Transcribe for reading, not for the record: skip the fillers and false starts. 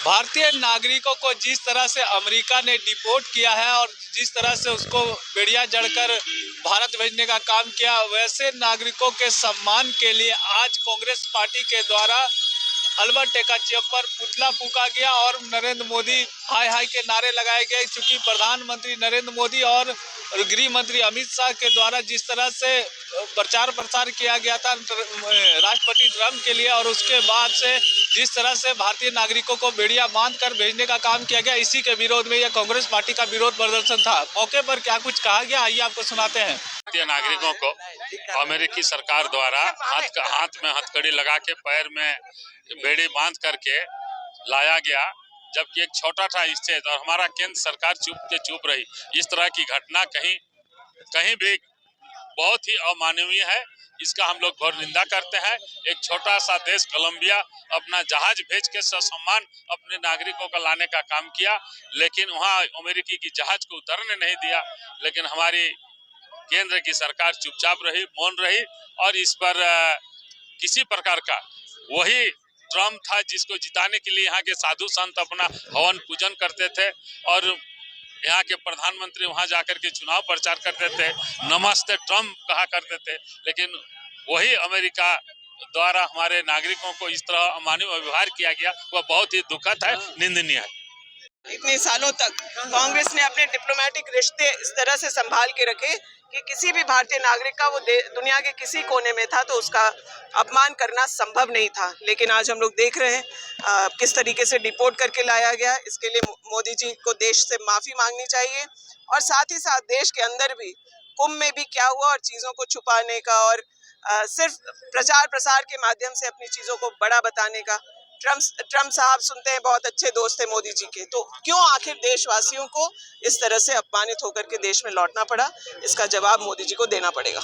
भारतीय नागरिकों को जिस तरह से अमेरिका ने डिपोर्ट किया है और जिस तरह से उसको बेड़िया जड़कर भारत भेजने का काम किया, वैसे नागरिकों के सम्मान के लिए आज कांग्रेस पार्टी के द्वारा अल्बर्ट एक्का चौक पर पुतला फूका गया और नरेंद्र मोदी हाय हाय के नारे लगाए गए। चूंकि प्रधानमंत्री नरेंद्र मोदी और गृह मंत्री अमित शाह के द्वारा जिस तरह से प्रचार प्रसार किया गया था राष्ट्रपति ट्रंप के लिए, और उसके बाद से जिस तरह से भारतीय नागरिकों को बेड़िया बांध कर भेजने का काम किया गया, इसी के विरोध में यह कांग्रेस पार्टी का विरोध प्रदर्शन था। मौके पर क्या कुछ कहा गया, आइए आपको सुनाते हैं। भारतीय नागरिकों को अमेरिकी सरकार द्वारा हाथ में हथकड़ी लगा के पैर में बेड़ी बांध करके लाया गया, जबकि एक छोटा था स्टेट और हमारा केंद्र सरकार चुप रही। इस तरह की घटना कहीं भी बहुत ही अमानवीय है। इसका हम लोग घोर निंदा करते हैं। एक छोटा सा देश कोलंबिया अपना जहाज भेज के ससम्मान अपने नागरिकों को लाने का काम किया, लेकिन वहाँ अमेरिकी की जहाज को उतरने नहीं दिया। लेकिन हमारी केंद्र की सरकार चुपचाप रही, मौन रही, और इस पर किसी प्रकार का वही ट्रम्प था जिसको जिताने के लिए यहाँ के साधु संत अपना हवन पूजन करते थे और यहाँ के प्रधानमंत्री वहाँ जाकर के चुनाव प्रचार करते थे, नमस्ते ट्रम्प कहा करते थे। लेकिन वही अमेरिका द्वारा हमारे नागरिकों को इस तरह अमानवीय व्यवहार किया गया, वह बहुत ही दुखद है, निंदनीय है। इतने सालों तक कांग्रेस ने अपने डिप्लोमेटिक रिश्ते इस तरह से संभाल के रखे कि किसी भी भारतीय नागरिक का वो दुनिया के किसी कोने में था तो उसका अपमान करना संभव नहीं था। लेकिन आज हम लोग देख रहे हैं किस तरीके से डिपोर्ट करके लाया गया। इसके लिए मोदी जी को देश से माफ़ी मांगनी चाहिए, और साथ ही साथ देश के अंदर भी कुंभ में भी क्या हुआ और चीज़ों को छुपाने का और सिर्फ प्रचार प्रसार के माध्यम से अपनी चीज़ों को बड़ा बताने का। ट्रम्प साहब सुनते हैं बहुत अच्छे दोस्त थे मोदी जी के, तो क्यों आखिर देशवासियों को इस तरह से अपमानित होकर के देश में लौटना पड़ा? इसका जवाब मोदी जी को देना पड़ेगा।